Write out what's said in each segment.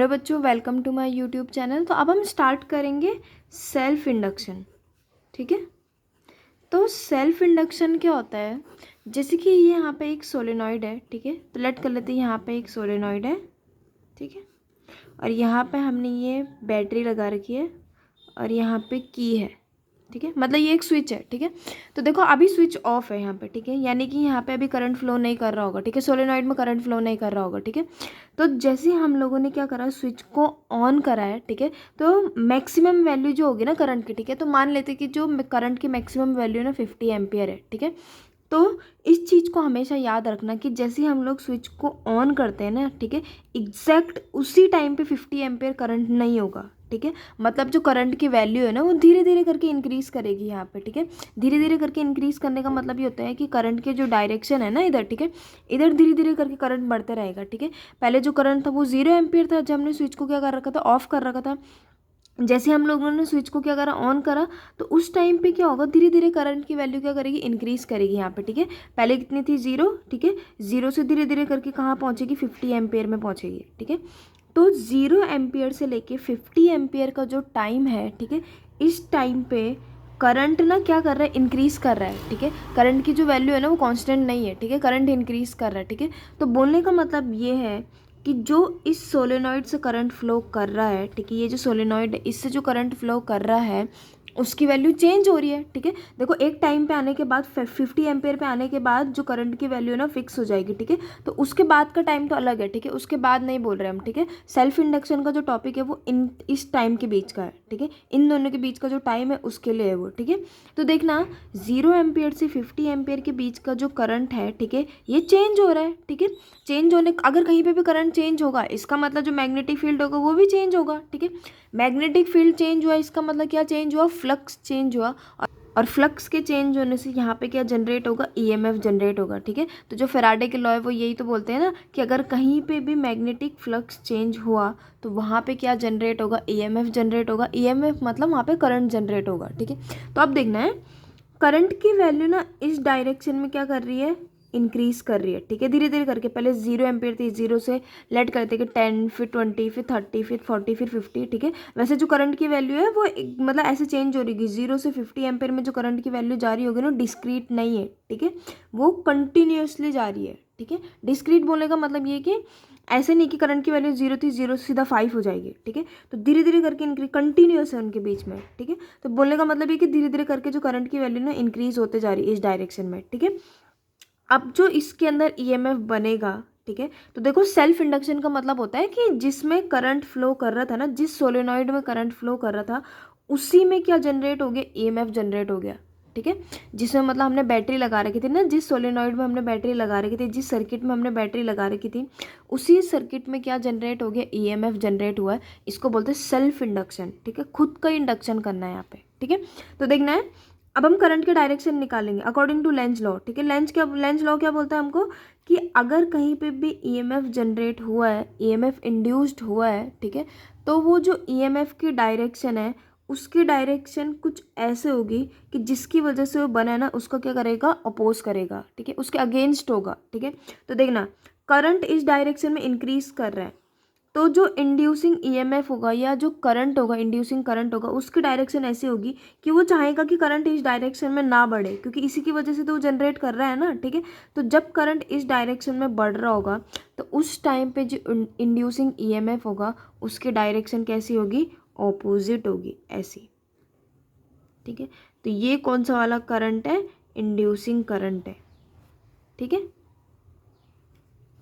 Hello बच्चों, welcome to my YouTube channel. तो अब हम स्टार्ट करेंगे सेल्फ इंडक्शन। ठीक है, तो सेल्फ इंडक्शन क्या होता है? जैसे कि ये यहाँ पे एक सोलेनॉइड है। ठीक है, तो लेट कर लेते हैं यहाँ पे एक सोलेनॉइड है। ठीक है, और यहाँ पे हमने ये बैटरी लगा रखी है और यहाँ पे की है। ठीक है, मतलब ये एक स्विच है। ठीक है, तो देखो अभी स्विच ऑफ है यहाँ पे। ठीक है, यानी कि यहाँ पे अभी करंट फ्लो नहीं कर रहा होगा। ठीक है, सोलेनॉइड में करंट फ्लो नहीं कर रहा होगा। ठीक है, तो जैसे हम लोगों ने क्या करा, स्विच को ऑन करा है। ठीक है, तो मैक्सिमम वैल्यू जो होगी ना करंट की, ठीक है, तो मान लेते कि जो करंट की मैक्सिमम वैल्यू ना 50 एम्पियर है। ठीक है, तो इस चीज़ को हमेशा याद रखना कि जैसे हम लोग स्विच को ऑन करते हैं ना, ठीक है, एग्जैक्ट उसी टाइम पे 50 एम्पियर करंट नहीं होगा। ठीक है, मतलब जो करंट की वैल्यू है ना वो धीरे धीरे करके इंक्रीज करेगी यहाँ पे। ठीक है, धीरे धीरे करके इंक्रीज करने का मतलब ये होता है कि करंट के जो डायरेक्शन है ना इधर, ठीक है, इधर धीरे धीरे करके करंट बढ़ते रहेगा। ठीक है, पहले जो करंट था वो 0 एम्पियर था जब हमने स्विच को क्या कर रखा था, ऑफ कर रखा था। जैसे हम लोगों ने स्विच को क्या करा, ऑन करा, तो उस टाइम पे क्या होगा, धीरे धीरे करंट की वैल्यू क्या करेगी, इंक्रीज करेगी यहाँ पे। ठीक है, पहले कितनी थी, 0। ठीक है, 0 से धीरे धीरे करके कहाँ पहुँचेगी, 50 एम्पियर में पहुँचेगी। ठीक है, तो 0 एम्पियर से लेके 50 एम्पियर का जो टाइम है, ठीक है, इस टाइम पे करंट ना क्या कर रहा है, इंक्रीज कर रहा है। ठीक है, करंट की जो वैल्यू है ना वो कांस्टेंट नहीं है। ठीक है, करंट इंक्रीज कर रहा है। ठीक है, तो बोलने का मतलब ये है कि जो इस सोलेनॉइड से करंट फ्लो कर रहा है, ठीक है, ये जो सोलेनॉइड है इससे जो करंट फ्लो कर रहा है उसकी वैल्यू चेंज हो रही है। ठीक है, देखो एक टाइम पे आने के बाद 50 एम्पेयर पे आने के बाद जो करंट की वैल्यू है ना फिक्स हो जाएगी। ठीक है, तो उसके बाद का टाइम तो अलग है। ठीक है, उसके बाद नहीं बोल रहे हम। ठीक है, सेल्फ इंडक्शन का जो टॉपिक है वो इस टाइम के बीच का है। ठीक है, इन दोनों के बीच का जो टाइम है उसके लिए है वो। ठीक है, तो देखना 0 एम्पियर से 50 एम्पियर के बीच का जो करंट है, ठीक है, ये चेंज हो रहा है। ठीक है, चेंज होने, अगर कहीं पे भी करंट चेंज होगा इसका मतलब जो मैग्नेटिक फील्ड होगा वो भी चेंज होगा। ठीक है, मैग्नेटिक फील्ड चेंज हुआ इसका मतलब क्या चेंज हुआ, फ्लक्स चेंज हुआ। और फ्लक्स के चेंज होने से यहाँ पे क्या जनरेट होगा, ईएमएफ जनरेट होगा। ठीक है, तो जो फैराडे के लॉ है वो यही तो बोलते हैं ना कि अगर कहीं पे भी मैग्नेटिक फ्लक्स चेंज हुआ तो वहाँ पे क्या जनरेट होगा, ईएमएफ जनरेट होगा। ईएमएफ मतलब वहाँ पे करंट जनरेट होगा। ठीक है, तो अब देखना है करंट की वैल्यू ना इस डायरेक्शन में क्या कर रही है, इंक्रीज कर रही है। ठीक है, धीरे धीरे करके, पहले 0 एम्पियर थी, 0 से लेट करते कि 10, फिर 20, फिर 30, फिर 40, फिर 50। ठीक है, वैसे जो करंट की वैल्यू है वो मतलब ऐसे चेंज हो रही है। 0 से 50 एम्पियर में जो करंट की वैल्यू जा रही होगी ना डिस्क्रीट नहीं है। ठीक है, वो कंटिन्यूसली जा रही है। ठीक है, डिस्क्रीट बोलने का मतलब ये कि ऐसे नहीं कि करंट की वैल्यू 0 थी, 0 से सीधा 5 हो जाएगी। ठीक है, तो धीरे धीरे करके इंक्रीज, कंटिन्यूस है उनके बीच में। ठीक है, तो बोलने का मतलब ये कि धीरे धीरे करके जो करंट की वैल्यू ना इंक्रीज होते जा रही है इस डायरेक्शन में। ठीक है, अब जो इसके अंदर ईएमएफ बनेगा, ठीक है, तो देखो सेल्फ इंडक्शन का मतलब होता है कि जिसमें करंट फ्लो कर रहा था ना, जिस सोलेनॉइड में करंट फ्लो कर रहा था उसी में क्या जनरेट हो गया, ईएमएफ जनरेट हो गया। ठीक है, जिसमें मतलब हमने बैटरी लगा रखी थी ना, जिस सोलेनॉइड में हमने बैटरी लगा रखी थी, जिस सर्किट में हमने बैटरी लगा रखी थी उसी सर्किट में क्या जनरेट हो गया, ईएमएफ जनरेट हुआ है। इसको बोलते हैं सेल्फ इंडक्शन। ठीक है, खुद का इंडक्शन करना है यहाँ पे। ठीक है, तो देखना है अब हम करंट के डायरेक्शन निकालेंगे अकॉर्डिंग टू लेंज लॉ। ठीक है, लेंज लॉ क्या बोलता है हमको कि अगर कहीं पे भी ईएमएफ जनरेट हुआ है, ईएमएफ इंड्यूस्ड हुआ है, ठीक है, तो वो जो ईएमएफ की डायरेक्शन है उसकी डायरेक्शन कुछ ऐसे होगी कि जिसकी वजह से वो बना है ना उसको क्या करेगा, अपोज करेगा। ठीक है, उसके अगेंस्ट होगा। ठीक है, तो देखना करंट इस डायरेक्शन में इंक्रीज कर रहा है तो जो इंड्यूसिंग ईएमएफ होगा या जो करंट होगा, इंड्यूसिंग करंट होगा, उसकी डायरेक्शन ऐसी होगी कि वो चाहेगा कि करंट इस डायरेक्शन में ना बढ़े, क्योंकि इसी की वजह से तो वो जनरेट कर रहा है ना। ठीक है, तो जब करंट इस डायरेक्शन में बढ़ रहा होगा तो उस टाइम पे जो इंड्यूसिंग ईएमएफ होगा उसकी डायरेक्शन कैसी होगी, ऑपोजिट होगी, ऐसी। ठीक है, तो ये कौन सा वाला करंट है, इंड्यूसिंग करंट है। ठीक है,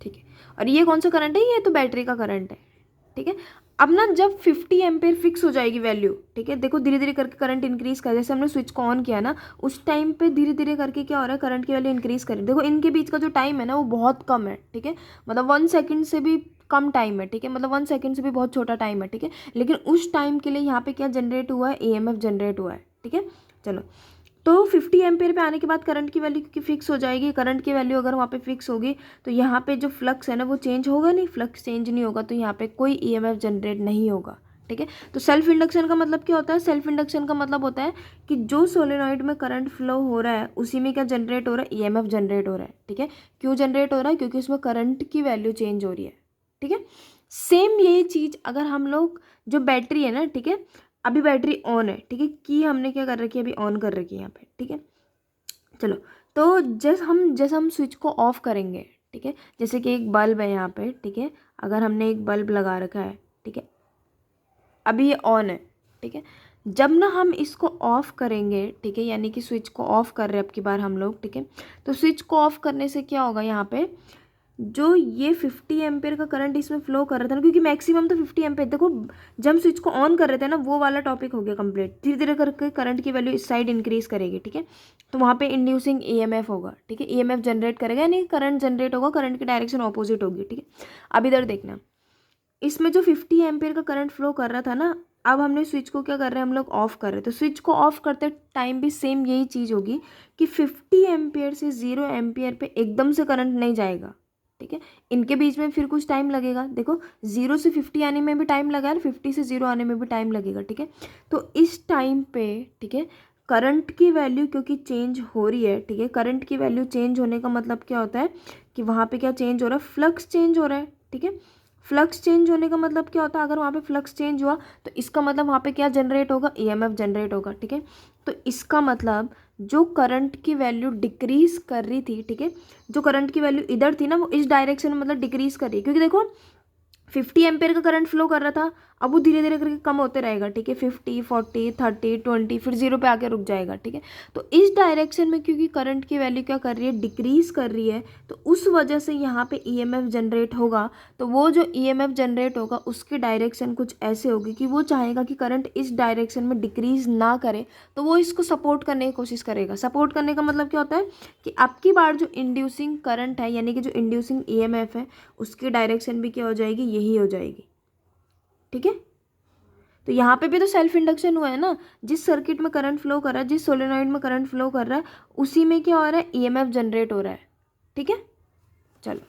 ठीक है, और ये कौन सा करंट है, ये तो बैटरी का करंट है। ठीक है, अब ना जब 50 एम्पेयर फिक्स हो जाएगी वैल्यू, ठीक है, देखो धीरे धीरे करके करंट इंक्रीज कर, जैसे हमने स्विच को ऑन किया ना उस टाइम पे धीरे धीरे करके क्या हो रहा है, करंट की वैल्यू इंक्रीज कर रही है। देखो इनके बीच का जो टाइम है ना वो बहुत कम है। ठीक है, मतलब 1 सेकंड से भी कम टाइम है। ठीक है, मतलब 1 सेकंड से भी बहुत छोटा टाइम है। ठीक है, लेकिन उस टाइम के लिए यहाँ पे क्या जनरेट हुआ है, ईएमएफ जनरेट हुआ है। ठीक है, चलो, तो 50 एम्पेयर पे आने के बाद करंट की वैल्यू क्योंकि फिक्स हो जाएगी, करंट की वैल्यू अगर वहाँ पे फिक्स होगी तो यहाँ पे जो फ्लक्स है ना वो चेंज होगा नहीं, फ्लक्स चेंज नहीं होगा तो यहाँ पे कोई ईएमएफ जनरेट नहीं होगा। ठीक है, तो सेल्फ इंडक्शन का मतलब क्या होता है, सेल्फ इंडक्शन का मतलब होता है कि जो सोलेनॉइड में करंट फ्लो हो रहा है उसी में क्या जनरेट हो रहा है, ईएमएफ जनरेट हो रहा है। ठीक है, क्यों जनरेट हो रहा है, क्योंकि उसमें करंट की वैल्यू चेंज हो रही है। ठीक है, सेम यही चीज़ अगर हम लोग, जो बैटरी है ना, ठीक है, अभी बैटरी ऑन है, ठीक है, की हमने क्या कर रखी है, अभी ऑन कर रखी है यहाँ पे, ठीक है। चलो, तो जैसे हम स्विच को ऑफ करेंगे, ठीक है, जैसे कि एक बल्ब है यहाँ पे, ठीक है, अगर हमने एक बल्ब लगा रखा है, ठीक है, अभी ये ऑन है, ठीक है, जब ना हम इसको ऑफ करेंगे, ठीक है, यानी कि स्विच को ऑफ कर रहे हैं अब की बार हम लोग, ठीक है, तो स्विच को ऑफ करने से क्या होगा, यहाँ पे जो ये 50 एम्पेयर का करंट इसमें फ्लो कर रहा था ना, क्योंकि मैक्सिमम तो 50 एम्पेयर, देखो जब हम स्विच को ऑन कर रहे थे ना, वो वाला टॉपिक हो गया कंप्लीट, धीरे धीरे करके करंट की वैल्यू इस साइड इंक्रीज करेगी, ठीक है, तो वहाँ पे इंड्यूसिंग ईएमएफ होगा, ठीक है, ईएमएफ जनरेट करेगा, यानी करंट जनरेट होगा, करंट की डायरेक्शन ऑपोजिट होगी, ठीक है। अब इधर देखना, इसमें जो 50 एम्पेयर का करंट फ्लो कर रहा था ना, अब हमने स्विच को क्या कर रहे हैं, हम लोग ऑफ कर रहे हैं, तो स्विच को ऑफ करते टाइम भी सेम यही चीज़ होगी कि 50 एम्पेयर से 0 एम्पेयर पे एकदम से करंट नहीं जाएगा, ठीक है, इनके बीच में फिर कुछ टाइम लगेगा, देखो 0 से 50 आने में भी टाइम लगा और 50 से 0 आने में भी टाइम लगेगा, ठीक है, तो इस टाइम पे, ठीक है, करंट की वैल्यू क्योंकि चेंज हो रही है, ठीक है, करंट की वैल्यू चेंज होने का मतलब क्या होता है कि वहाँ पे क्या चेंज हो रहा है, फ्लक्स चेंज हो रहा है, ठीक है, फ्लक्स चेंज होने का मतलब क्या होता है, अगर वहाँ पे फ्लक्स चेंज हुआ तो इसका मतलब वहाँ पे क्या जनरेट होगा, ईएमएफ जनरेट होगा, ठीक है, तो इसका मतलब जो करंट की वैल्यू डिक्रीज कर रही थी, ठीक है, जो करंट की वैल्यू इधर थी ना, वो इस डायरेक्शन में मतलब डिक्रीज कर रही है, क्योंकि देखो 50 एम्पेयर का करंट फ्लो कर रहा था, अब वो धीरे धीरे करके कम होते रहेगा, ठीक है, 50, 40, 30, 20, फिर 0 पे आके रुक जाएगा, ठीक है, तो इस डायरेक्शन में क्योंकि करंट की वैल्यू क्या कर रही है, डिक्रीज कर रही है, तो उस वजह से यहाँ पे ईएमएफ जनरेट होगा, तो वो जो ईएमएफ जनरेट होगा उसकी डायरेक्शन कुछ ऐसे होगी कि वो चाहेगा कि करंट इस डायरेक्शन में डिक्रीज ना करे, तो वो इसको सपोर्ट करने की कोशिश करेगा। सपोर्ट करने का मतलब क्या होता है कि अब की बार जो इंड्यूसिंग करंट है, यानी कि जो इंड्यूसिंग ईएमएफ है, उसकी डायरेक्शन भी क्या हो जाएगी, यही हो जाएगी, ठीक है। तो यहाँ पे भी तो सेल्फ इंडक्शन हुआ है ना, जिस सर्किट में करंट फ्लो कर रहा है, जिस सोलेनॉइड में करंट फ्लो कर रहा है, उसी में क्या हो रहा है, ईएमएफ जनरेट हो रहा है, ठीक है। चलो,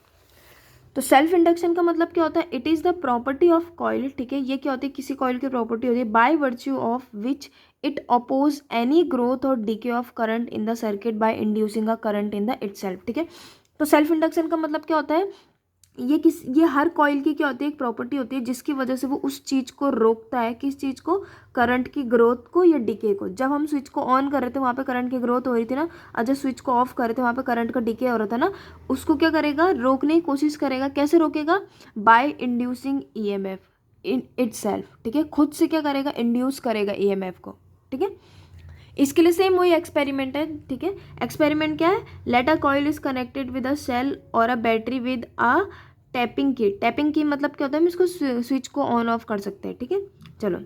तो सेल्फ इंडक्शन का मतलब क्या होता है, it is the property of coil, ठीक है, ये क्या होती है, किसी कॉइल की प्रॉपर्टी होती है by virtue of which it oppose any growth और decay of current in the circuit by inducing a current in the itself, ठीक है। तो सेल्फ इंडक्शन का मतलब क्या होता है, ये हर कॉइल की क्या होती है, एक प्रॉपर्टी होती है जिसकी वजह से वो उस चीज़ को रोकता है, किस चीज़ को, करंट की ग्रोथ को या डिके को। जब हम स्विच को ऑन कर रहे थे वहाँ पे करंट की ग्रोथ हो रही थी ना, और जब स्विच को ऑफ कर रहे थे वहाँ पे करंट का डिके हो रहा था ना, उसको क्या करेगा, रोकने की कोशिश करेगा। कैसे रोकेगा, by inducing EMF in itself, ठीक है, खुद से क्या करेगा, इंड्यूस करेगा ईएमएफ को, ठीक है। इसके लिए सेम वही एक्सपेरिमेंट है, ठीक है। एक्सपेरिमेंट क्या है, let a coil is connected with a cell और a battery with a tapping की। टैपिंग की मतलब क्या होता है, हम इसको स्विच को ऑन ऑफ कर सकते हैं, ठीक है। चलो,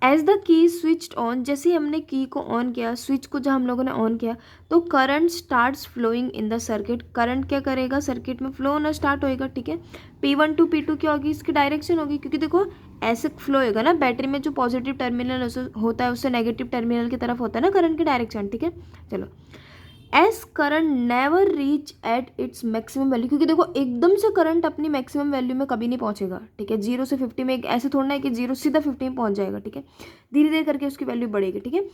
as the key switched on, जैसे ही हमने की को ऑन किया, स्विच को जब हम लोगों ने ऑन किया, तो current starts flowing in the circuit. Current क्या करेगा, सर्किट में फ्लो होना स्टार्ट होएगा, ठीक है। P1 टू P2 क्या होगी, इसकी डायरेक्शन होगी, क्योंकि देखो ऐसे फ्लो होएगा ना, बैटरी में जो पॉजिटिव टर्मिनल होता है उससे नेगेटिव टर्मिनल की तरफ होता है ना करंट की डायरेक्शन, ठीक है। चलो, as current never reach at its maximum value, क्योंकि देखो एकदम से करंट अपनी मैक्सिमम वैल्यू में कभी नहीं पहुंचेगा, ठीक है। 0 से 50 में ऐसे थोड़ा है कि 0 सीधा 50 में पहुंच जाएगा, ठीक है, धीरे धीरे करके उसकी वैल्यू बढ़ेगी, ठीक है।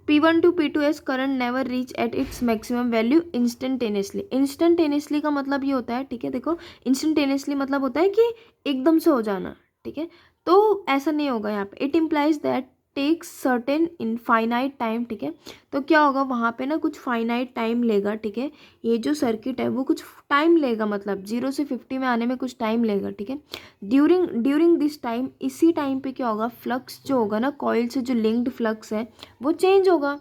P1 to P2 as current never reach at its maximum value instantaneously. Instantaneously का मतलब ये होता है, ठीक है, देखो इंस्टेंटेनियसली मतलब होता है कि एकदम से हो जाना, ठीक है, तो ऐसा नहीं होगा यहाँ पे। It implies that takes certain infinite time, ठीक है, तो क्या होगा वहाँ पे ना कुछ फाइनाइट टाइम लेगा, ठीक है, ये जो सर्किट है वो कुछ टाइम लेगा, मतलब 0 से 50 में आने में कुछ टाइम लेगा, ठीक है। ड्यूरिंग दिस टाइम, इसी टाइम पे क्या होगा, फ्लक्स जो होगा ना, कॉइल से जो लिंक्ड फ्लक्स है वो चेंज होगा।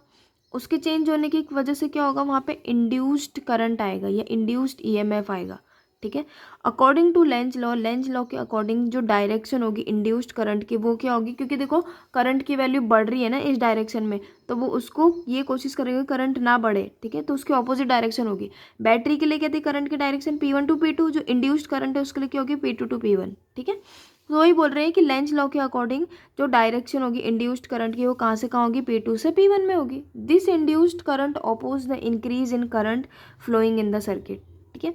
उसके चेंज होने की वजह से क्या होगा, वहाँ पे इंड्यूस्ड करंट आएगा या इंड्यूस्ड ईएमएफ आएगा, ठीक है। अकॉर्डिंग टू लेंज लॉ के अकॉर्डिंग जो डायरेक्शन होगी इंड्यूस्ड करंट की वो क्या होगी, क्योंकि देखो करंट की वैल्यू बढ़ रही है ना इस डायरेक्शन में, तो वो उसको ये कोशिश करेगा करंट ना बढ़े, ठीक है, तो उसकी ऑपोजिट डायरेक्शन होगी। बैटरी के लिए क्या थी करंट की डायरेक्शन, P1 टू P2, जो इंड्यूस्ड करंट है उसके लिए क्या होगी, P2 टू P1, ठीक है। तो वही बोल रहे हैं कि लेंज लॉ के अकॉर्डिंग जो डायरेक्शन होगी इंड्यूस्ड करंट की वो कहाँ से कहाँ होगी, P2 से P1 में होगी। This induced current oppose the increase in current flowing in the circuit, ठीक है।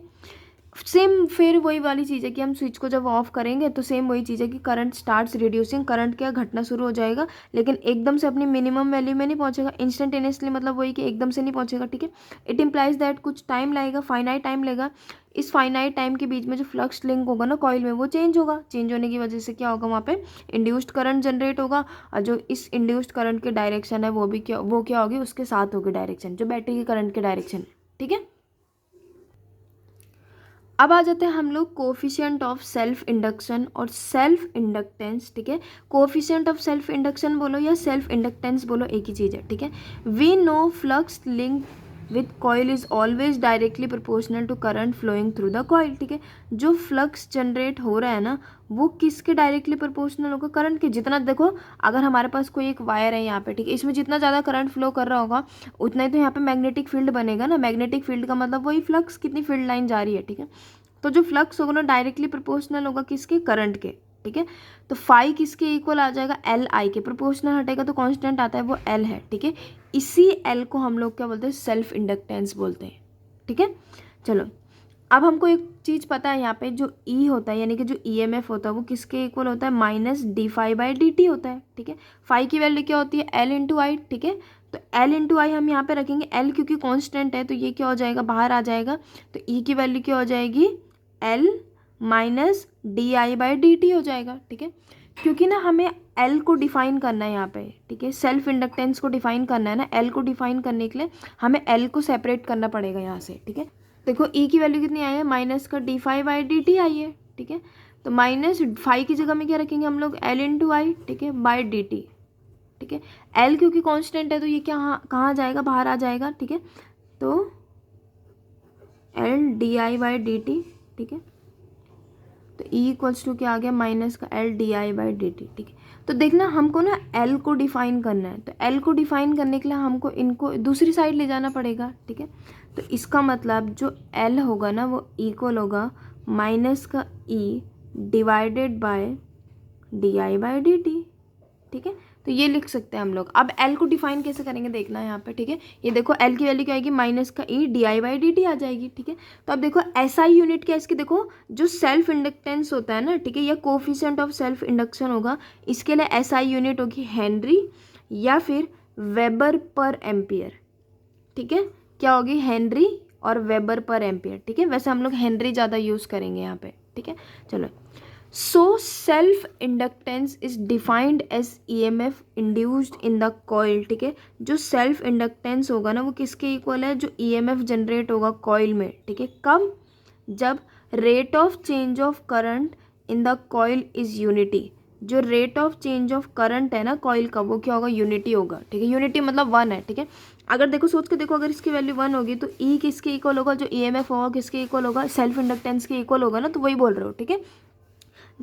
सेम फिर वही वाली चीज़ है कि हम स्विच को जब ऑफ करेंगे तो सेम वही चीज़ है कि करंट स्टार्ट्स रिड्यूसिंग, करंट क्या घटना शुरू हो जाएगा, लेकिन एकदम से अपनी मिनिमम वैल्यू में नहीं पहुंचेगा इंस्टेंटेनियसली, मतलब वही कि एकदम से नहीं पहुंचेगा, ठीक है। इट इम्प्लाइज दैट कुछ टाइम लगेगा, फाइनाइट टाइम लगेगा, इस फाइनाइट टाइम के बीच में जो फ्लक्स लिंक होगा ना कॉइल में वो चेंज होगा, चेंज होने की वजह से क्या होगा, वहाँ पे इंड्यूस्ड करंट जनरेट होगा, और जो इस इंड्यूस्ड करंट की डायरेक्शन है वो क्या होगी, उसके साथ होगी डायरेक्शन, जो बैटरी के करंट की डायरेक्शन है। ठीक है, अब आ जाते हैं हम लोग कोफिशिएंट ऑफ सेल्फ इंडक्शन और सेल्फ इंडक्टेंस। ठीक है, कोफिशिएंट ऑफ सेल्फ इंडक्शन बोलो या सेल्फ इंडक्टेंस बोलो, एक ही चीज़ है। ठीक है, we know flux link with coil is always directly proportional to current flowing through the coil. ठीक है, जो फ्लक्स जनरेट हो रहा है ना वो किसके डायरेक्टली प्रोपोर्शनल होगा, करंट के। जितना देखो, अगर हमारे पास कोई एक वायर है यहाँ पे, ठीक है, इसमें जितना ज़्यादा करंट फ्लो कर रहा होगा उतना ही तो यहाँ पे मैग्नेटिक फील्ड बनेगा ना। मैग्नेटिक फील्ड का मतलब वही फ्लक्स, कितनी फील्ड लाइन जा रही है। ठीक है, तो जो फ्लक्स होगा ना डायरेक्टली प्रोपोर्शनल होगा किसके, करंट के। ठीक है, तो फाई किसके इक्वल आ जाएगा, एल आई के। प्रोपोर्शनल हटेगा तो कांस्टेंट आता है, वो एल है। ठीक है, इसी एल को हम लोग क्या बोलते हैं, सेल्फ इंडक्टेंस बोलते हैं। ठीक है, चलो अब हमको एक चीज़ पता है, यहाँ पे जो ई होता है यानी कि जो ईएमएफ होता है वो किसके इक्वल होता है, minus d phi by D t होता है। ठीक है, फाई की वैल्यू क्या होती है, एल इंटू आई। ठीक है, तो एल इंटू आई हम यहाँ पे रखेंगे, एल क्योंकि कांस्टेंट है तो ये क्या हो जाएगा, बाहर आ जाएगा, तो ई की वैल्यू क्या हो जाएगी, L minus D I by D T हो जाएगा। ठीक है, क्योंकि ना हमें एल को डिफाइन करना है यहाँ पे। ठीक है, सेल्फ इंडक्टेंस को डिफाइन करना है ना, एल को डिफाइन करने के लिए हमें एल को सेपरेट करना पड़ेगा यहाँ से। ठीक है, देखो ई की वैल्यू कितनी आई है, माइनस का d phi by D t I है। ठीक है, तो माइनस फाई की जगह में क्या रखेंगे हम लोग, एल इंटू आई। ठीक है, बाई डी टी। ठीक है, एल क्योंकि कांस्टेंट है तो ये क्या कहाँ जाएगा, बाहर आ जाएगा। ठीक है, तो L D I by D T. ठीक है, तो ई इक्वल्स टू क्या आ गया, माइनस का L D I by D T. ठीक है, तो देखना हमको ना एल को डिफाइन करना है, तो एल को डिफाइन करने के लिए हमको इनको दूसरी साइड ले जाना पड़ेगा। ठीक है, तो इसका मतलब जो एल होगा ना वो इक्वल होगा माइनस का E divided by D I by D T. ठीक है, तो ये लिख सकते हैं हम लोग। अब एल को डिफाइन कैसे करेंगे देखना है यहाँ पे। ठीक है, ये देखो एल की वैल्यू क्या आएगी, माइनस का E D I by D T आ जाएगी। ठीक है, तो अब देखो एसआई यूनिट क्या है इसकी, देखो जो सेल्फ इंडक्टेंस होता है ना, ठीक है, या कोफिशिएंट ऑफ सेल्फ इंडक्शन होगा, इसके लिए एसआई यूनिट होगी हेनरी या फिर वेबर पर एम्पियर। ठीक है, क्या होगी, हेनरी और वेबर पर एम्पियर। ठीक है, वैसे हम लोग हेनरी ज़्यादा यूज़ करेंगे यहाँ पे। ठीक है, चलो, so self inductance is defined as EMF induced in the coil. ठीक है, जो सेल्फ इंडक्टेंस होगा ना वो किसके इक्वल है, जो ईएमएफ जनरेट होगा कॉइल में। ठीक है, कब, जब rate of change of current in the coil is unity. जो rate of change of current है ना कॉइल का वो क्या होगा, यूनिटी होगा। ठीक है, यूनिटी मतलब 1 है। ठीक है, अगर देखो सोच के देखो, अगर इसकी वैल्यू 1 होगी तो ई किसके इक्वल होगा, जो ईएमएफ होगा किसके इक्वल होगा, सेल्फ इंडक्टेंस के इक्वल होगा ना, तो वही बोल रहे हो। ठीक है,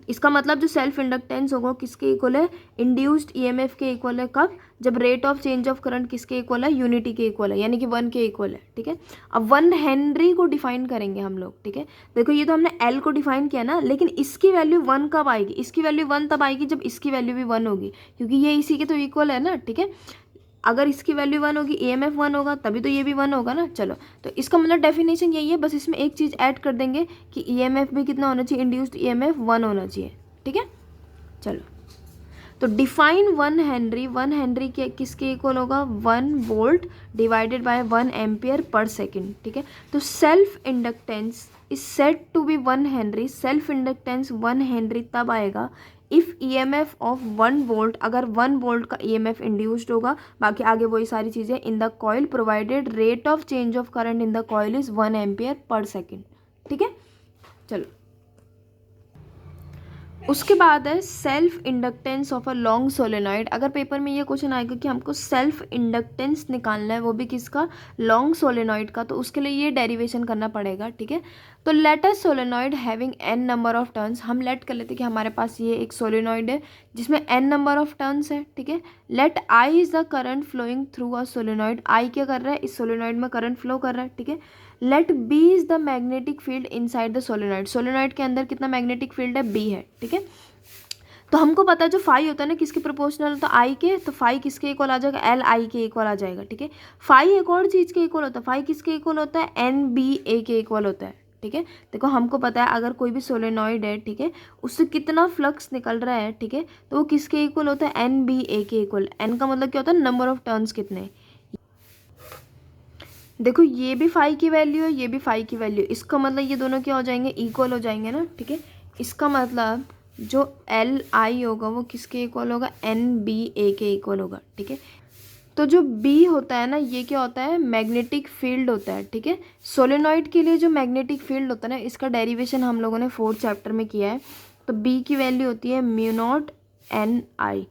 इसका मतलब जो सेल्फ इंडक्टेंस होगा किसके इक्वल है, इंड्यूस्ड ईएमएफ के इक्वल है। कब, जब rate of change of current किसके इक्वल है, यूनिटी के इक्वल है, यानी कि 1 के इक्वल है। ठीक है, अब 1 हेनरी को डिफाइन करेंगे हम लोग। ठीक है, देखो ये तो हमने एल को डिफाइन किया ना, लेकिन इसकी वैल्यू 1 कब आएगी, इसकी वैल्यू 1 तब आएगी जब इसकी वैल्यू भी 1 होगी, क्योंकि ये इसी के तो इक्वल है ना। ठीक है, अगर इसकी वैल्यू 1 होगी, ईएमएफ 1 होगा, तभी तो ये भी 1 होगा ना। चलो, तो इसका मतलब डेफिनेशन यही है, बस इसमें एक चीज़ ऐड कर देंगे कि ईएमएफ भी कितना होना चाहिए, इंड्यूस्ड ईएमएफ 1 होना चाहिए। ठीक है, चलो, तो डिफाइन 1 हेनरी के किसके इक्वल होगा, 1 volt divided by 1 ampere per second. ठीक है, तो self inductance is said to be 1 henry. Self inductance 1 henry तब आएगा इफ़ ईएमएफ ऑफ 1 वोल्ट, अगर 1 वोल्ट का ईएमएफ इंड्यूस्ड होगा, बाकी आगे वही सारी चीज़ें, इन the coil provided rate of change of current in the coil is 1 ampere per second. ठीक है, चलो, उसके बाद है self inductance of a long solenoid. अगर पेपर में ये क्वेश्चन आएगा कि हमको सेल्फ इंडक्टेंस निकालना है, वो भी किसका, लॉन्ग सोलेनॉइड का, तो उसके लिए ये डेरिवेशन करना पड़ेगा। ठीक है, तो let a solenoid having n number of turns. हम लेट कर लेते हैं कि हमारे पास ये एक सोलेनॉइड है जिसमें n नंबर ऑफ टर्न्स है। ठीक है, let I is the current flowing through a solenoid. I क्या कर रहा है, इस सोलेनॉइड में करंट फ्लो कर रहा है। ठीक है, let B is the magnetic field inside the solenoid. Solenoid के अंदर कितना मैग्नेटिक फील्ड है, B है। ठीक है, तो हमको पता है जो फाई होता है ना किसके प्रोपोर्शनल होता है, आई के, तो फाई किसके इक्वल आ जाएगा, एल आई के इक्वल आ जाएगा। ठीक है, फाई एक और चीज़ के इक्वल होता है, फाई किसके इक्वल होता है, एन बी ए के इक्वल होता है। ठीक है, देखो हमको पता है अगर कोई भी सोलेनॉइड है, ठीक है, उससे कितना फ्लक्स निकल रहा है, ठीक है, तो वो किसके इक्वल होता है, एन बी ए के इक्वल। एन का मतलब क्या होता है, नंबर ऑफ टर्न्स कितने, देखो ये भी फाई की वैल्यू है, ये भी फाई की वैल्यू, इसका मतलब ये दोनों क्या हो जाएंगे, इक्वल हो जाएंगे ना, ठीक है। इसका मतलब जो एल आई होगा वो किसके इक्वल होगा, एन बी ए के इक्वल होगा, ठीक है। तो जो बी होता है ना, ये क्या होता है, मैग्नेटिक फील्ड होता है, ठीक है। सोलेनॉइड के लिए जो मैग्नेटिक फील्ड होता है ना, इसका डेरिवेशन हम लोगों ने 4th चैप्टर में किया है। तो बी की वैल्यू होती है म्यू नॉट एन आई,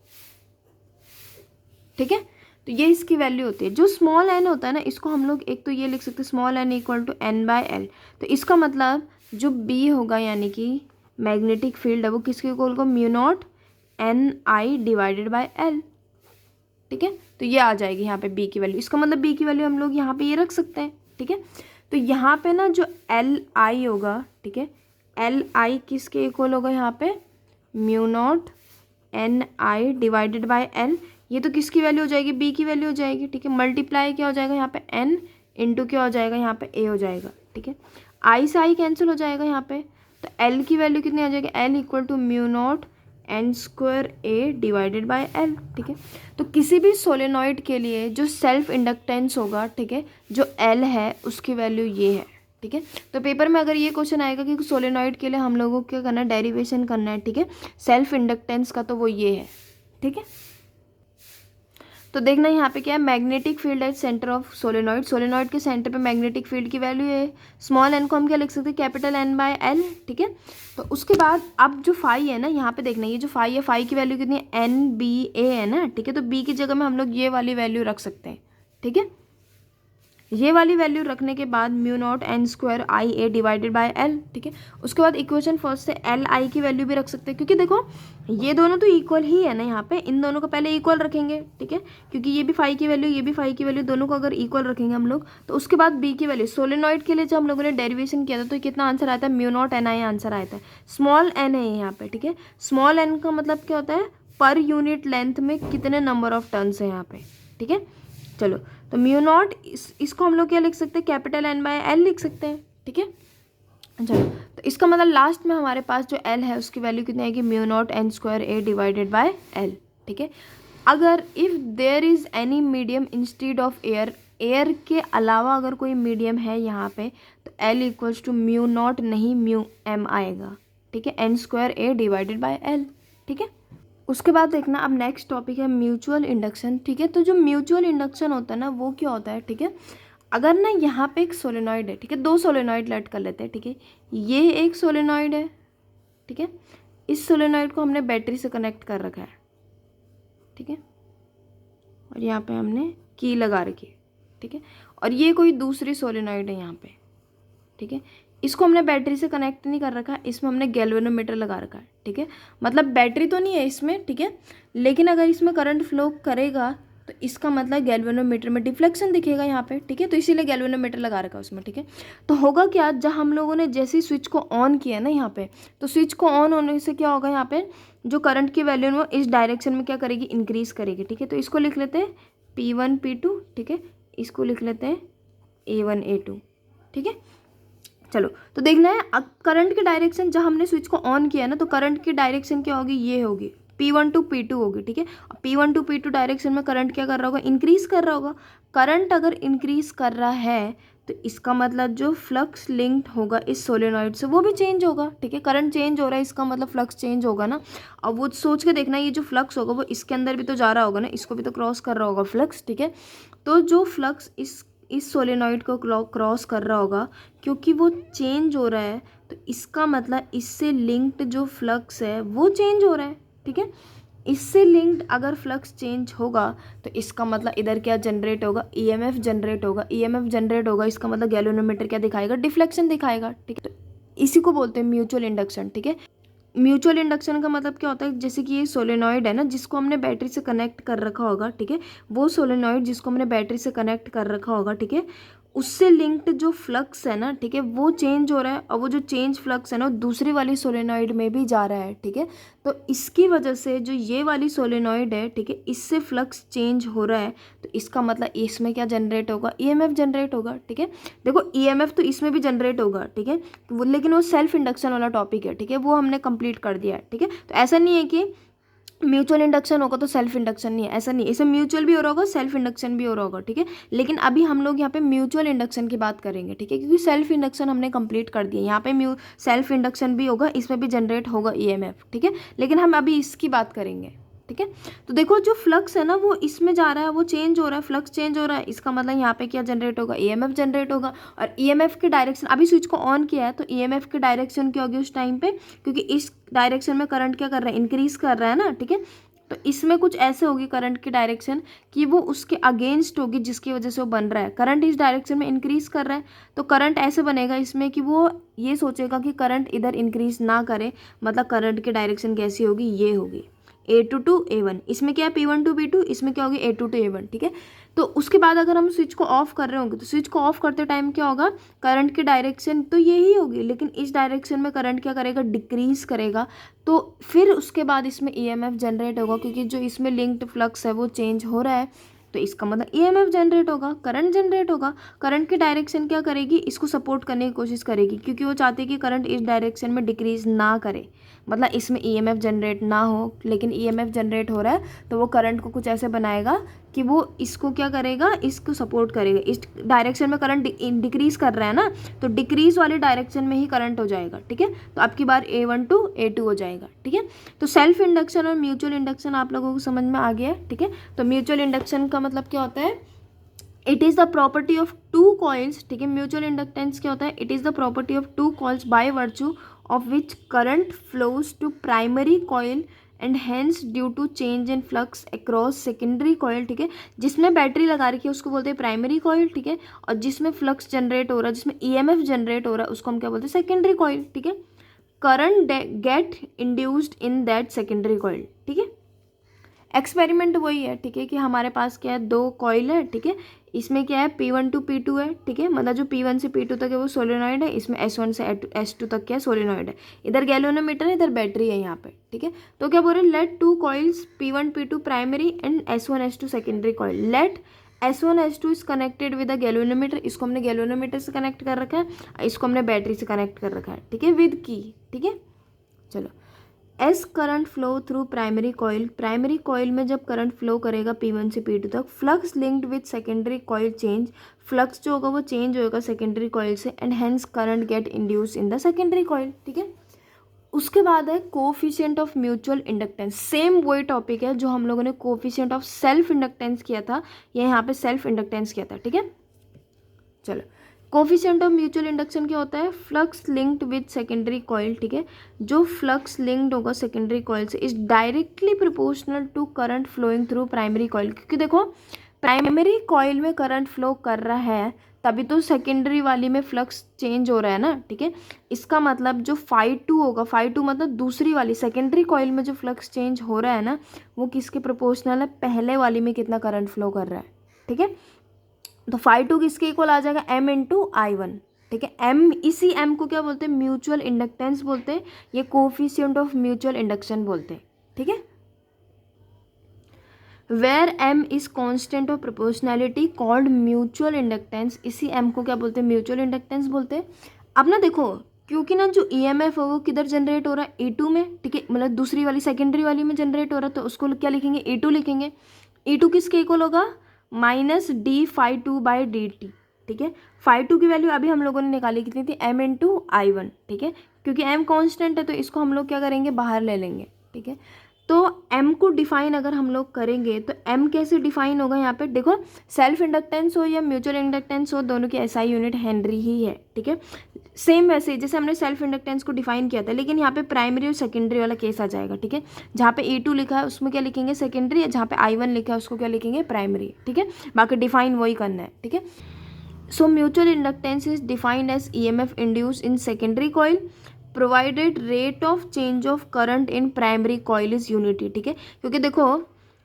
ठीक है। तो ये इसकी वैल्यू होती है। जो स्मॉल एन होता है ना, इसको हम लोग एक तो ये लिख सकते हैं small n equal to n by l. तो इसका मतलब जो बी होगा यानी कि मैग्नेटिक फील्ड है वो किसके इक्वल होगा, mu naught N I divided by l, ठीक है। तो ये आ जाएगी यहाँ पे बी की वैल्यू। इसका मतलब बी की वैल्यू हम लोग यहाँ पे ये रख सकते हैं, ठीक है। तो यहाँ पे ना जो एल आई होगा, ठीक है, एल आई किसके इक्वल होगा यहाँ पे, mu naught N I divided by L. ये तो किसकी वैल्यू हो जाएगी, बी की वैल्यू हो जाएगी, ठीक है। मल्टीप्लाई क्या हो जाएगा यहाँ पे, एन इंटू क्या हो जाएगा यहाँ पे, ए हो जाएगा, ठीक है। आई से आई कैंसिल हो जाएगा यहाँ पे। तो एल की वैल्यू कितनी आ जाएगी, l equal to mu naught n square a divided by l, ठीक है। तो किसी भी सोलेनॉइड के लिए जो सेल्फ इंडक्टेंस होगा, ठीक है, जो एल है उसकी वैल्यू ये है, ठीक है। तो पेपर में अगर ये क्वेश्चन आएगा कि सोलेनॉइड के लिए हम लोगों को क्या करना है, डेरिवेशन करना है, ठीक है, सेल्फ इंडक्टेंस का, तो वो ये है, ठीक है। तो देखना यहाँ पे क्या है, magnetic field at centre of solenoid. Solenoid के सेंटर पे मैग्नेटिक फील्ड की वैल्यू है, स्मॉल एन को हम क्या लिख सकते हैं, कैपिटल एन बाय एल, ठीक है। तो उसके बाद अब जो फाई है ना, यहाँ पे देखना, ये जो फाई है, फाई की वैल्यू कितनी है, एन बी ए है ना, ठीक है। तो बी की जगह में हम लोग ये वाली वैल्यू रख सकते हैं, ठीक है। ये वाली वैल्यू रखने के बाद mu naught n square I A divided by l, ठीक है। उसके बाद इक्वेशन फर्स्ट से एल आई की वैल्यू भी रख सकते हैं, क्योंकि देखो ये दोनों तो इक्वल ही है ना, यहाँ पे इन दोनों को पहले इक्वल रखेंगे, ठीक है, क्योंकि ये भी फाई की वैल्यू, ये भी फाई की वैल्यू, दोनों को अगर इक्वल रखेंगे हम लोग, तो उसके बाद बी की वैल्यू। सोलेनॉइड के लिए जब हम लोगों ने डेरिवेशन किया था तो कितना आंसर आया था, mu naught N I answer आया था। स्मॉल एन है यहाँ पे, ठीक है। स्मॉल एन का मतलब क्या होता है, पर यूनिट लेंथ में कितने नंबर ऑफ टर्न्स है यहाँ पे, ठीक है। चलो, तो म्यू नॉट इसको हम लोग क्या लिख सकते हैं, कैपिटल एन बाय एल लिख सकते हैं, ठीक है। चलो, तो इसका मतलब लास्ट में हमारे पास जो एल है उसकी वैल्यू कितनी आएगी, mu naught n square a divided by l, ठीक है। अगर if there is any medium instead of air, air के अलावा अगर कोई मीडियम है यहाँ पे, तो l equals to mu naught नहीं म्यू एम आएगा, ठीक है, n square a divided by l, ठीक है। उसके बाद देखना, अब नेक्स्ट टॉपिक है म्यूचुअल इंडक्शन, ठीक है। तो जो म्यूचुअल इंडक्शन होता है ना, वो क्या होता है, ठीक है। अगर ना यहाँ पे एक सोलेनॉइड है, ठीक है, दो सोलेनॉइड लेट कर लेते हैं, ठीक है। ये एक सोलेनॉइड है, ठीक है। इस सोलेनॉइड को हमने बैटरी से कनेक्ट कर रखा है, ठीक है, और यहाँ पे हमने की लगा रखी है, ठीक है। और ये कोई दूसरी सोलेनॉइड है यहाँ पे, ठीक है। इसको हमने बैटरी से कनेक्ट नहीं कर रखा है, इसमें हमने गैल्वेनोमीटर लगा रखा है, ठीक है। मतलब बैटरी तो नहीं है इसमें, ठीक है, लेकिन अगर इसमें करंट फ्लो करेगा तो इसका मतलब गैल्वेनोमीटर में डिफ्लेक्शन दिखेगा यहाँ पे, ठीक है। तो इसीलिए गैल्वेनोमीटर लगा रखा है उसमें, ठीक है। तो होगा क्या, जब हम लोगों ने जैसे ही स्विच को ऑन किया ना यहाँ पे, तो स्विच को ऑन होने से क्या होगा, यहाँ पे जो करंट की वैल्यू है वो इस डायरेक्शन में क्या करेगी, इंक्रीज करेगी, ठीक है। तो इसको लिख लेते हैं P1 P2, ठीक है। इसको लिख लेते हैं A1 A2, ठीक है। चलो, तो देखना है अब करंट की डायरेक्शन, जब हमने स्विच को ऑन किया ना, तो करंट की डायरेक्शन क्या होगी, ये होगी P1 टू P2 होगी, ठीक है। और P1 टू P2 डायरेक्शन में करंट क्या कर रहा होगा, इंक्रीज कर रहा होगा। करंट अगर इंक्रीज कर रहा है तो इसका मतलब जो फ्लक्स लिंक्ड होगा इस सोलेनॉइड से वो भी चेंज होगा, ठीक है। करंट चेंज हो रहा है, इसका मतलब फ्लक्स चेंज होगा ना। अब वो सोच के देखना, ये जो फ्लक्स होगा वो इसके अंदर भी तो जा रहा होगा ना, इसको भी तो क्रॉस कर रहा होगा फ्लक्स, ठीक है। तो जो फ्लक्स इस सोलेनॉइड को क्रॉस कर रहा होगा, क्योंकि वो चेंज हो रहा है, तो इसका मतलब इससे लिंक्ड जो फ्लक्स है वो चेंज हो रहा है, ठीक है। इससे लिंक्ड अगर फ्लक्स चेंज होगा तो इसका मतलब इधर क्या जनरेट होगा, ईएमएफ जनरेट होगा। ईएमएफ जनरेट होगा, इसका मतलब गैल्वेनोमीटर क्या दिखाएगा, डिफ्लेक्शन दिखाएगा, ठीक है। तो इसी को बोलते हैं म्यूचुअल इंडक्शन, ठीक है। म्यूचुअल इंडक्शन का मतलब क्या होता है, जैसे कि ये सोलेनॉइड है ना, जिसको हमने बैटरी से कनेक्ट कर रखा होगा, ठीक है। वो सोलेनॉइड जिसको हमने बैटरी से कनेक्ट कर रखा होगा, ठीक है, उससे लिंक्ड जो फ्लक्स है ना, ठीक है, वो चेंज हो रहा है। और वो जो चेंज फ्लक्स है ना, दूसरी वाली सोलेनॉइड में भी जा रहा है, ठीक है। तो इसकी वजह से जो ये वाली सोलेनॉइड है, ठीक है, इससे फ्लक्स चेंज हो रहा है, तो इसका मतलब इसमें क्या जनरेट होगा, ईएमएफ जनरेट होगा, ठीक है। देखो ईएमएफ तो इसमें भी जनरेट होगा, ठीक है, लेकिन वो सेल्फ इंडक्शन वाला टॉपिक है, ठीक है, वो हमने कंप्लीट कर दिया है, ठीक है। तो ऐसा नहीं है कि म्यूचुअल इंडक्शन होगा तो सेल्फ इंडक्शन नहीं है, ऐसा नहीं, इसमें म्यूचुअल भी हो रहा होगा, सेल्फ इंडक्शन भी हो रहा होगा, ठीक है। लेकिन अभी हम लोग यहाँ पे म्यूचुअल इंडक्शन की बात करेंगे, ठीक है, क्योंकि सेल्फ इंडक्शन हमने कंप्लीट कर दिया। यहाँ पे सेल्फ इंडक्शन भी होगा, इसमें भी जनरेट होगा ईएमएफ, ठीक है, लेकिन हम अभी इसकी बात करेंगे, ठीक है। तो देखो जो फ्लक्स है ना वो इसमें जा रहा है, वो चेंज हो रहा है, फ्लक्स चेंज हो रहा है, इसका मतलब यहाँ पे क्या जनरेट होगा, ईएमएफ जनरेट होगा। और ईएमएफ की डायरेक्शन, अभी स्विच को ऑन किया है तो ईएमएफ की डायरेक्शन क्या होगी उस टाइम पे, क्योंकि इस डायरेक्शन में करंट क्या कर रहा है, इंक्रीज कर रहा है ना, ठीक है। तो इसमें कुछ ऐसे होगी करंट की डायरेक्शन कि वो उसके अगेंस्ट होगी, जिसकी वजह से वो बन रहा है। करंट इस डायरेक्शन में इंक्रीज कर रहा है तो करंट ऐसे बनेगा इसमें कि वो ये सोचेगा कि करंट इधर इंक्रीज ना करे, मतलब करंट की डायरेक्शन कैसी होगी, ये होगी A2 to A1। इसमें क्या है P1 to P2, इसमें क्या होगी A2 to A1, ठीक है। तो उसके बाद अगर हम स्विच को ऑफ कर रहे होंगे तो स्विच को ऑफ करते टाइम क्या होगा, करंट की डायरेक्शन तो यही होगी, लेकिन इस डायरेक्शन में करंट क्या करेगा, डिक्रीज करेगा। तो फिर उसके बाद इसमें ईएमएफ जनरेट होगा, क्योंकि जो इसमें लिंक्ड फ्लक्स है वो चेंज हो रहा है, तो इसका मतलब ईएमएफ जनरेट होगा, करंट जनरेट होगा। करंट की डायरेक्शन क्या करेगी, इसको सपोर्ट करने की कोशिश करेगी, क्योंकि वो चाहती है कि करंट इस डायरेक्शन में डिक्रीज ना करे, मतलब इसमें ईएमएफ जनरेट ना हो। लेकिन ईएमएफ जनरेट हो रहा है तो वो करंट को कुछ ऐसे बनाएगा कि वो इसको क्या करेगा, इसको सपोर्ट करेगा। इस डायरेक्शन में करंट डिक्रीज कर रहा है ना, तो डिक्रीज वाले डायरेक्शन में ही करंट हो जाएगा, ठीक है। तो आपकी बार A1 to A2 हो जाएगा, ठीक है। तो सेल्फ इंडक्शन और म्यूचुअल इंडक्शन आप लोगों को समझ में आ गया है, ठीक है। तो म्यूचुअल इंडक्शन का मतलब क्या होता है, it is the property of two coils, ठीक है। म्यूचुअल इंडक्टेंस क्या होता है, it is the property of two coils by virtue of which current flows to primary coil and hence due to change in flux across secondary coil, ठीक है। जिसमें battery लगा रखी है उसको बोलते हैं प्राइमरी कॉइल, ठीक है। और जिसमें फ्लक्स जनरेट हो रहा है, जिसमें ईएमएफ जनरेट हो रहा है, उसको हम क्या बोलते हैं, सेकेंडरी कॉइल, ठीक है। Current get induced in that secondary coil, ठीक है। एक्सपेरिमेंट वही है, ठीक है, कि हमारे पास क्या है, दो कॉइल है, ठीक है। इसमें क्या है P1 to P2 है, ठीक है, मतलब जो P1 से P2 तक है वो सोलेनॉइड है, इसमें S1 से S2 तक क्या है, सोलेनॉइड है। इधर गैल्वेनोमीटर है, इधर बैटरी है यहाँ पे, ठीक है। तो क्या बोल रहे हैं, let two coils P1 P2 primary and S1 S2 secondary coil, let S1 S2 is connected with a galvanometer, इसको हमने गैल्वेनोमीटर से कनेक्ट कर रखा है, इसको हमने बैटरी से कनेक्ट कर रखा है, ठीक है, विद की, ठीक है। चलो, as current flow through primary coil, primary coil में जब करंट फ्लो करेगा P1 से P2 तक, flux linked with secondary coil change, flux जो होगा वो चेंज होगा सेकेंडरी कॉइल से, and hence current get induce in the secondary coil, ठीक है। उसके बाद है coefficient of mutual inductance, same वही टॉपिक है जो हम लोगों ने कोफिशिएंट ऑफ सेल्फ इंडक्टेंस किया था, ये यहाँ पे सेल्फ इंडक्टेंस किया था, ठीक है। चलो, कोफिशिएंट ऑफ म्यूचुअल इंडक्शन क्या होता है, flux linked with secondary coil, ठीक है। जो फ्लक्स लिंक्ड होगा सेकेंडरी कॉइल से is directly proportional to current flowing through primary coil, क्योंकि देखो प्राइमरी कॉइल में करंट फ्लो कर रहा है तभी तो सेकेंडरी वाली में फ्लक्स चेंज हो रहा है ना, ठीक है। इसका मतलब जो φ2 होगा, φ2 मतलब दूसरी वाली सेकेंडरी कॉइल में जो फ्लक्स चेंज हो रहा है ना, वो किसके प्रोपोर्शनल है, पहले वाली में कितना करंट फ्लो कर रहा है, ठीक है। तो φ2 किसके इक्वल आ जाएगा, M × I1, ठीक है। M, इसी M को क्या बोलते हैं, म्यूचुअल इंडक्टेंस बोलते हैं, ये कोफिशिएंट ऑफ म्यूचुअल इंडक्शन बोलते हैं, ठीक है। Where M is constant of proportionality called mutual inductance, इसी M को क्या बोलते हैं, म्यूचुअल इंडक्टेंस बोलते हैं। अब ना देखो, क्योंकि ना जो EMF है वो किधर जनरेट हो रहा है, E2 में, ठीक है, मतलब दूसरी वाली सेकेंडरी वाली में जनरेट हो रहा है, तो उसको क्या लिखेंगे, E2 लिखेंगे। E2 किसके इक्वल होगा, -d∅2/dt, ठीक है। φ2 की वैल्यू अभी हम लोगों ने निकाली कितनी थी, M × I1, ठीक है। क्योंकि M कांस्टेंट है तो इसको हम लोग क्या करेंगे, बाहर ले लेंगे, ठीक है। तो M को डिफाइन अगर हम लोग करेंगे तो M कैसे डिफाइन होगा, यहाँ पे देखो, सेल्फ इंडक्टेंस हो या म्यूचुअल इंडक्टेंस हो, दोनों की SI यूनिट हेनरी ही है, ठीक है। सेम वैसे जैसे हमने सेल्फ इंडक्टेंस को डिफाइन किया था, लेकिन यहाँ पे प्राइमरी और सेकेंडरी वाला केस आ जाएगा, ठीक है। जहाँ पे E2 लिखा है उसमें क्या लिखेंगे, सेकेंडरी, जहाँ पे I1 लिखा है उसको क्या लिखेंगे, प्राइमरी, ठीक है। बाकी डिफाइन वही करना है, ठीक है। So mutual inductance is defined as EMF induce in secondary coil provided rate of change of current in primary coil is unity, ठीक है। क्योंकि देखो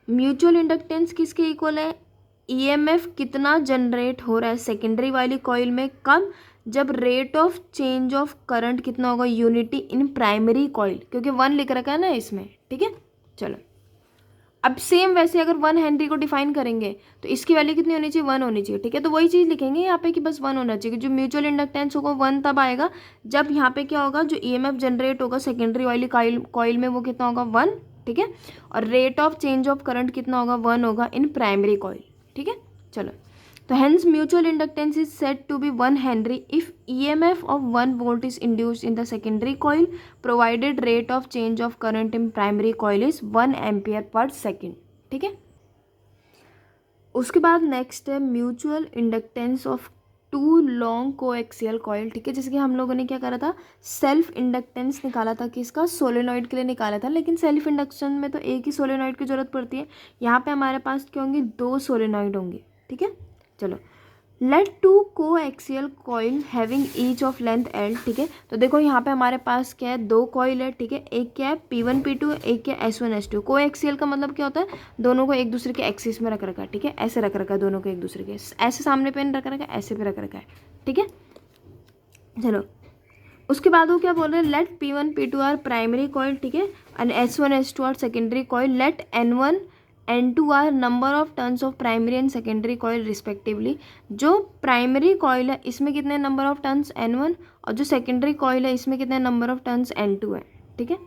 म्यूचुअल इंडक्टेंस किसके इक्वल है, EMF कितना जनरेट हो रहा है सेकेंडरी वाली कॉइल में, कब, जब rate of change of current कितना होगा, यूनिटी इन प्राइमरी कॉइल, क्योंकि 1 लिख रखा है ना इसमें, ठीक है। चलो, अब सेम वैसे अगर 1 हेनरी को डिफाइन करेंगे तो इसकी वैल्यू कितनी होनी चाहिए, 1 होनी चाहिए, ठीक है। तो वही चीज़ लिखेंगे यहाँ पे कि बस 1 होना चाहिए। जो म्यूचुअल इंडक्टेंस होगा 1 तब आएगा जब यहाँ पे क्या होगा, जो EMF जनरेट होगा सेकेंडरी वाली कॉइल में वो कितना होगा, 1 ठीक है। और rate of change of current कितना होगा, 1 होगा इन प्राइमरी कॉइल, ठीक है। चलो, तो hence mutual inductance is said to be 1 Henry if EMF of 1 volt is induced in the secondary coil provided rate of change of current in primary coil is 1 ampere per second, ठीक है। उसके बाद next है mutual inductance of two long coaxial coil, ठीक है। जैसे कि हम लोगों ने क्या करा था, सेल्फ इंडक्टेंस निकाला था, किसका, सोलेनॉइड के लिए निकाला था, लेकिन सेल्फ इंडक्शन में तो एक ही सोलेनॉइड की जरूरत पड़ती है। यहाँ पे हमारे पास क्या होंगे, 2 सोलेनॉइड होंगे, ठीक है। चलो, let two coaxial coil having each of length l, ठीक है। तो देखो यहाँ पे हमारे पास क्या है, 2 कॉइल है, ठीक है। एक क्या है P1 P2, एक क्या S1 S2। कोएक्सियल का मतलब क्या होता है, दोनों को एक दूसरे के एक्सिस में रख रखा है, ठीक है। ऐसे रख रखा है दोनों को एक दूसरे के, ऐसे सामने पे रख रखा है, ऐसे पे रख रखा है, ठीक है। चलो, उसके बाद वो क्या बोल रहे हैं, late P1 P2 are primary coil, ठीक है, and S1 S2 are secondary coil, let N1 N2 are number of turns of primary and secondary coil respectively. जो प्राइमरी कॉइल है इसमें कितने नंबर ऑफ टर्न्स, N1, और जो secondary coil है इसमें कितने नंबर ऑफ टर्न्स, N2 है, ठीक है।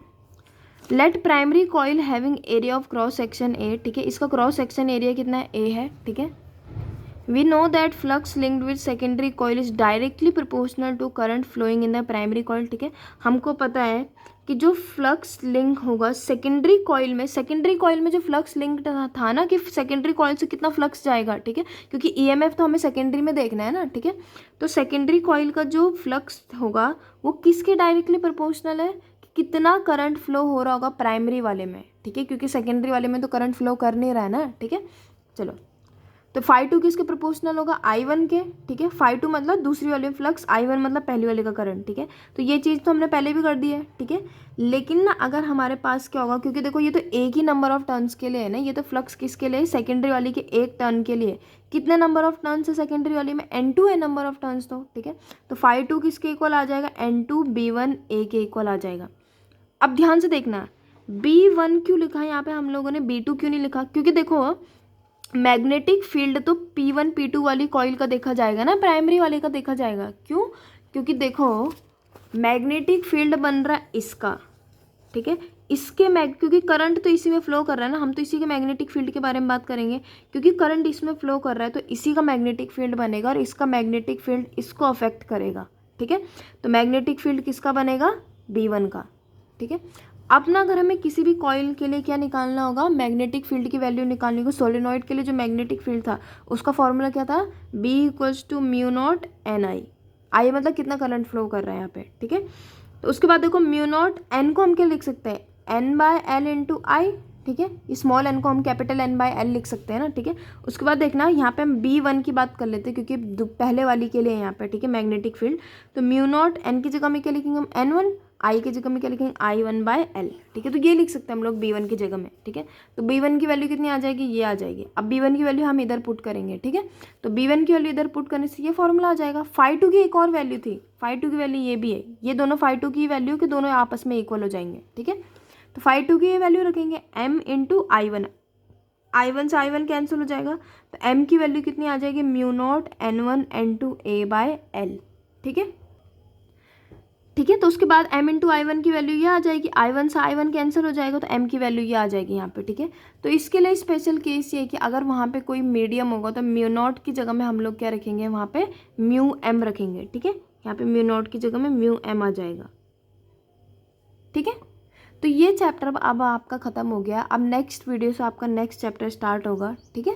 Let primary coil having area of cross section a, ठीक है। इसका क्रॉस सेक्शन एरिया कितना है, A है, ठीक है। We know that flux linked with secondary coil is directly proportional to current flowing in the primary coil, ठीक है। हमको पता है कि जो फ्लक्स लिंक होगा सेकेंडरी कॉइल में जो फ्लक्स लिंक था ना, कि सेकेंडरी कॉइल से कितना फ्लक्स जाएगा, ठीक है, क्योंकि ईएमएफ तो हमें सेकेंडरी में देखना है ना, ठीक है। तो सेकेंडरी कॉइल का जो फ्लक्स होगा वो किसके डायरेक्टली प्रोपोर्शनल है, कि कितना करंट फ्लो हो रहा होगा प्राइमरी वाले में, ठीक है, क्योंकि सेकेंडरी वाले में तो करंट फ्लो कर नहीं रहा है ना, ठीक है। चलो, तो φ2 किसके प्रोपोर्शनल होगा, I1 के, ठीक है। φ2 मतलब दूसरी वाली फ्लक्स, I1 मतलब पहली वाले का करंट, ठीक है। तो ये चीज़ तो हमने पहले भी कर दी है, ठीक है। लेकिन ना अगर हमारे पास क्या होगा, क्योंकि देखो ये तो एक ही नंबर ऑफ टर्न्स के लिए है ना, ये तो फ्लक्स किसके लिए, सेकेंडरी वाली के एक टर्न के लिए। कितने नंबर ऑफ टर्न्स है सेकेंडरी वाली में, N2 है नंबर ऑफ टर्न्स, तो ठीक है। तो φ2 किसके इक्वल आ जाएगा, N2 B1 A के इक्वल आ जाएगा। अब ध्यान से देखना, B1 क्यों लिखा है यहाँ पे हम लोगों ने, B2 क्यों नहीं लिखा, क्योंकि देखो मैग्नेटिक फील्ड तो P1 P2 वाली कॉइल का देखा जाएगा ना, प्राइमरी वाले का देखा जाएगा, क्यों, क्योंकि देखो मैग्नेटिक फील्ड बन रहा है इसका, ठीक है, इसके क्योंकि करंट तो इसी में फ्लो कर रहा है ना, हम तो इसी के मैग्नेटिक फील्ड के बारे में बात करेंगे, क्योंकि करंट इसमें फ्लो कर रहा है तो इसी का मैग्नेटिक फील्ड बनेगा और इसका मैग्नेटिक फील्ड इसको अफेक्ट करेगा, ठीक है। तो मैग्नेटिक फील्ड किसका बनेगा, B1 का, ठीक है। अब ना अगर हमें किसी भी कॉइल के लिए क्या निकालना होगा, मैग्नेटिक फील्ड की वैल्यू निकालनी होगी। सोलेनॉइड के लिए जो मैग्नेटिक फील्ड था उसका फॉर्मूला क्या था, B equals to mu naught NI, I मतलब कितना करंट फ्लो कर रहा है यहाँ पे, ठीक है। तो उसके बाद देखो म्यू नॉट N को हम क्या लिख सकते हैं, N/L इंटू आई, ठीक है। स्मॉल n को हम कैपिटल N/L लिख सकते हैं ना, ठीक है। उसके बाद देखना यहाँ पे हम B1 की बात कर लेते हैं, क्योंकि पहले वाली के लिए यहाँ पे, ठीक है, मैग्नेटिक फील्ड। तो म्यू नॉट N की जगह में क्या लिखेंगे हम, N1, आई की जगह में क्या लिखेंगे, I1/L, ठीक है। तो ये लिख सकते हैं हम लोग B1 की जगह में, ठीक है। तो B1 की वैल्यू कितनी आ जाएगी, ये आ जाएगी। अब B1 की वैल्यू हम इधर पुट करेंगे, ठीक है। तो B1 की वैल्यू इधर पुट करने से ये फॉर्मूला आ जाएगा। φ2 की एक और वैल्यू थी, φ2 की वैल्यू ये भी है, ये दोनों φ2 की वैल्यू के दोनों आपस में इक्वल हो जाएंगे, ठीक है। तो φ2 की ये वैल्यू रखेंगे M इंटू I1, I1 से I1 कैंसिल हो जाएगा, तो M की वैल्यू कितनी आ जाएगी, mu naught N1 N2 A/L, ठीक है, ठीक है। तो उसके बाद M इंटू I1 की वैल्यू ये आ जाएगी, I1 से I1 कैंसिल हो जाएगा तो M की वैल्यू ये आ जाएगी यहाँ पे, ठीक है। तो इसके लिए स्पेशल केस ये है कि अगर वहाँ पे कोई मीडियम होगा तो म्यू नॉट की जगह में हम लोग क्या रखेंगे, वहाँ पे म्यू M रखेंगे, ठीक है। यहाँ पे म्यू नॉट की जगह में म्यू M आ जाएगा, ठीक है। तो ये चैप्टर अब आपका ख़त्म हो गया। अब नेक्स्ट वीडियो से आपका नेक्स्ट चैप्टर स्टार्ट होगा, ठीक है।